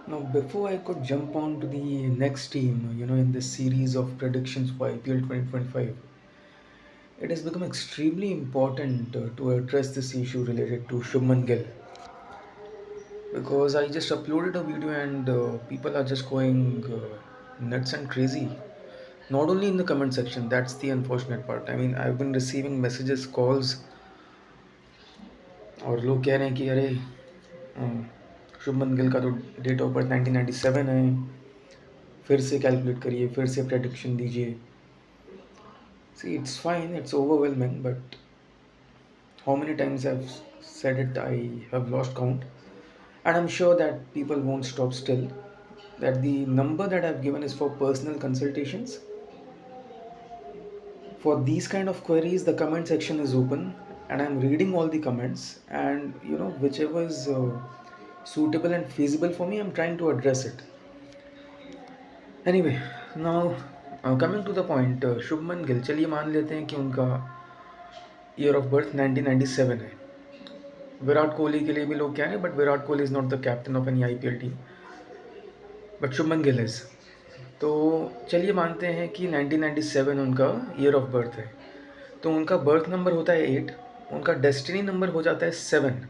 Now, before I could jump on to the next team, in this series of predictions for IPL 2025, it has become extremely important to address this issue related to Shubman Gill because I just uploaded a video and people are just going nuts and crazy. Not only in the comment section, that's the unfortunate part. I mean, I've been receiving messages, calls, और लोग कह रहे हैं कि अरे शुभमन गिल का तो date of birth 1997 है, फिर से कैलकुलेट करिए, फिर से प्रेडिक्शन दीजिए. See, it's fine, it's overwhelming, but how many times I've said it, I have lost count. And I'm sure that people won't stop still. That the number that I've given is for personal consultations. For these kind of queries, the comment section is open, and I'm reading all the comments. And whichever is suitable and feasible for me, I'm trying to address it. Anyway, now coming to the point, Shubman Gill, चलिए मान लेते हैं कि उनका year of birth 1997 है. विराट कोहली के लिए भी लोग कह रहे हैं, but Virat Kohli is not the captain of any IPL team, but Shubman Gill is. तो चलिए मानते हैं कि 1997 उनका ईयर ऑफ बर्थ है. तो उनका बर्थ नंबर होता है 8, उनका डेस्टिनी नंबर हो जाता है 7,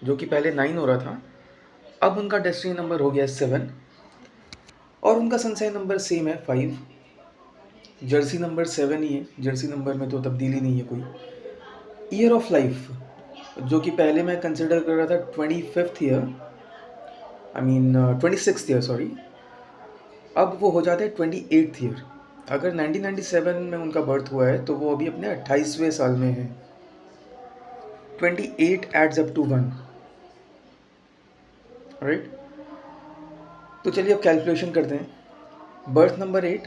जो कि पहले 9 हो रहा था. अब उनका डेस्टिनी नंबर हो गया है 7, और उनका सनसाइन नंबर सेम है 5. जर्सी नंबर 7 ही है, जर्सी नंबर में तो तब्दीली नहीं है कोई. ईयर ऑफ लाइफ, जो कि पहले मैं कंसिडर कर रहा था 25th year, I mean 26th year, sorry, अब वो हो जाता है 28th ईयर. अगर 1997 में उनका बर्थ हुआ है तो वो अभी अपने 28वें साल में है. 28 एड्स अप टू 1, राइट. तो चलिए अब कैलकुलेशन करते हैं. Birth number 8,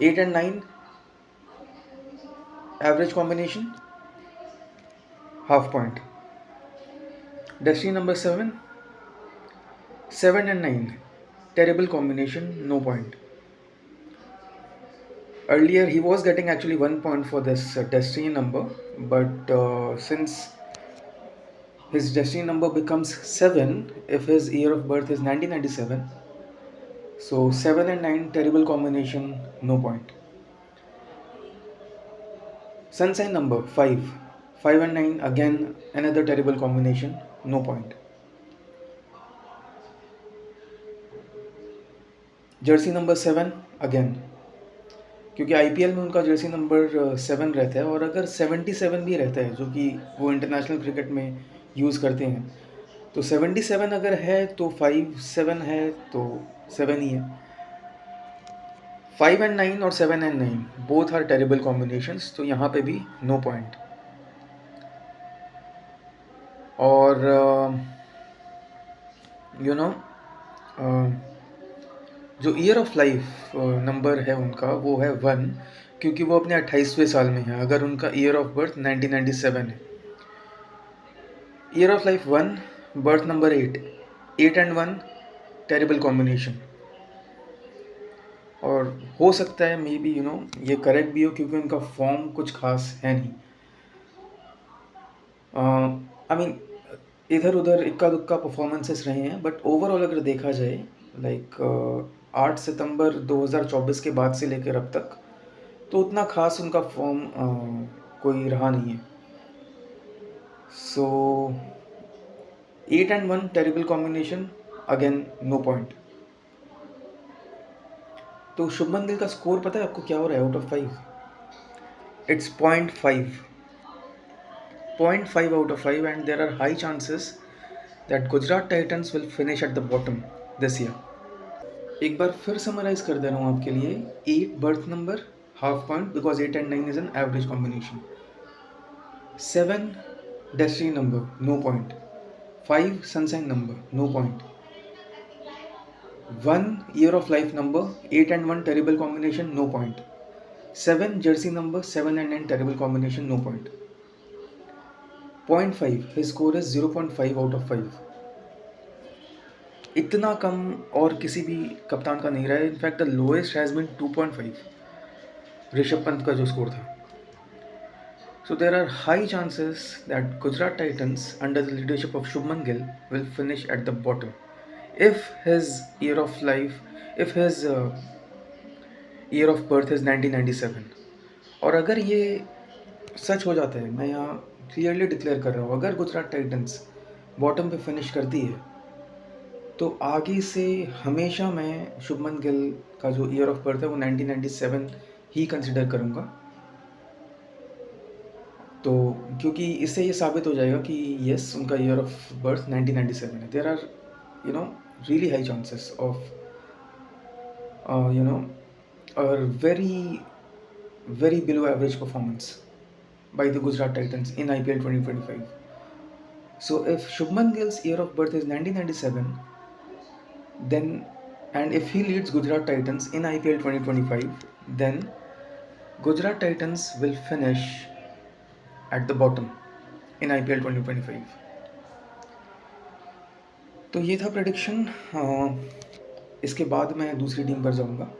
8 and 9 average combination, half point. Destiny number 7, 7 and 9 terrible combination, no point. Earlier he was getting actually 1 point for this destiny number, but since his destiny number becomes 7 if his year of birth is 1997, so 7 and 9 terrible combination, no point. Sunshine number 5, 5 and 9 again another terrible combination, no point. Jersey number 7 again, क्योंकि IPL में उनका Jersey number 7 रहता है, और अगर 77 भी रहता है, जो कि वो इंटरनेशनल क्रिकेट में यूज़ करते हैं, तो 77 अगर है तो 5 7 है तो 7 ही है. 5 and 9 और 7 and 9 both are terrible combinations, तो यहाँ पे भी नो पॉइंट. और जो ईयर ऑफ लाइफ नंबर है उनका वो है 1, क्योंकि वो अपने 28वें साल में है. अगर उनका ईयर ऑफ बर्थ 1997 है, year of life 1, birth number 8, 8 and 1 terrible combination. और हो सकता है मे बी ये करेक्ट भी हो, क्योंकि उनका फॉर्म कुछ खास है नहीं. आई मीन इधर उधर इक्का दुक्का परफॉर्मेंसेस रहे हैं, बट ओवरऑल अगर देखा जाए, लाइक 8 सितंबर 2024 के बाद से लेकर अब तक तो उतना खास उनका फॉर्म कोई रहा नहीं है. So 8 and 1 terrible combination, again no point. तो शुभमन गिल का स्कोर पता है आपको क्या हो रहा है out of 5? It's 0.5 out of 5, and there are high chances that Gujarat Titans will finish at the bottom this year. एक बार फिर समराइज कर दे रहा हूँ आपके लिए. 8 birth number, half point, because 8 and 9 is an average combination. 7 destiny number, no point. 5 sunshine number, no point. 1 year of life number, 8 and 1 terrible combination, no point. 7 jersey number, 7 and 9 terrible combination, no point. 0.5, his score is 0.5 out of 5. इतना कम और किसी भी कप्तान का नहीं रहा है. In fact the lowest has been 2.5, Rishabh Pant का जो स्कोर था. So there are high chances that Gujarat Titans under the leadership of Shubman Gill will finish at the bottom if his year of life, if his year of birth is 1997। और अगर ये सच हो जाता है, मैं यहाँ clearly declare कर रहा हूँ, अगर गुजरात टाइटंस बॉटम पे फिनिश करती है तो आगे से हमेशा मैं शुभमन गिल का जो ईयर ऑफ बर्थ है वो 1997 ही कंसिडर करूँगा। तो क्योंकि इससे ये साबित हो जाएगा कि यस, उनका ईयर ऑफ बर्थ 1997 है। There are really high chances of very below average performance by the Gujarat Titans in IPL 2025. So if Shubman Gill's year of birth is 1997, then, and if he leads Gujarat Titans in IPL 2025, then Gujarat Titans will finish at the bottom in IPL 2025. तो ये था prediction. इसके बाद मैं दूसरी team पर जाऊंगा।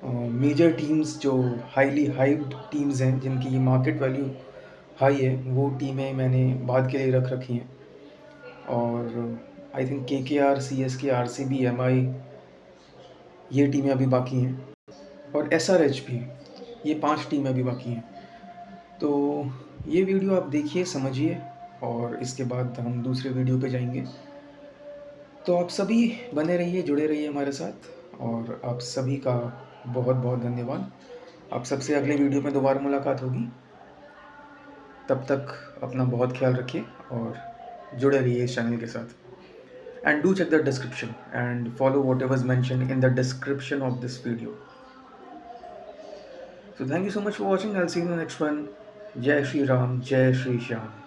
Major teams जो हाईली हाइप्ड टीम्स हैं, जिनकी मार्केट वैल्यू हाई है, वो टीमें मैंने बाद के लिए रख रखी हैं। और I think KKR, CSK, RCB, MI, ये टीमें अभी बाकी हैं, और SRH भी, ये 5 टीमें अभी बाकी हैं। तो ये वीडियो आप देखिए, समझिए, और इसके बाद हम दूसरे वीडियो पे जाएंगे। तो आप सभी बने रहिए, जुड़े रहिए हमारे साथ, और आप सभी का बहुत बहुत धन्यवाद। आप सबसे अगले वीडियो में दोबारा मुलाकात होगी। तब तक अपना बहुत ख्याल रखिए और जुड़े रहिए इस चैनल के साथ। And do check the description and follow whatever is mentioned in the description of this video. So thank you so much for watching. I'll see you in the next one. Jai Shri Ram, Jai Shri Shyam.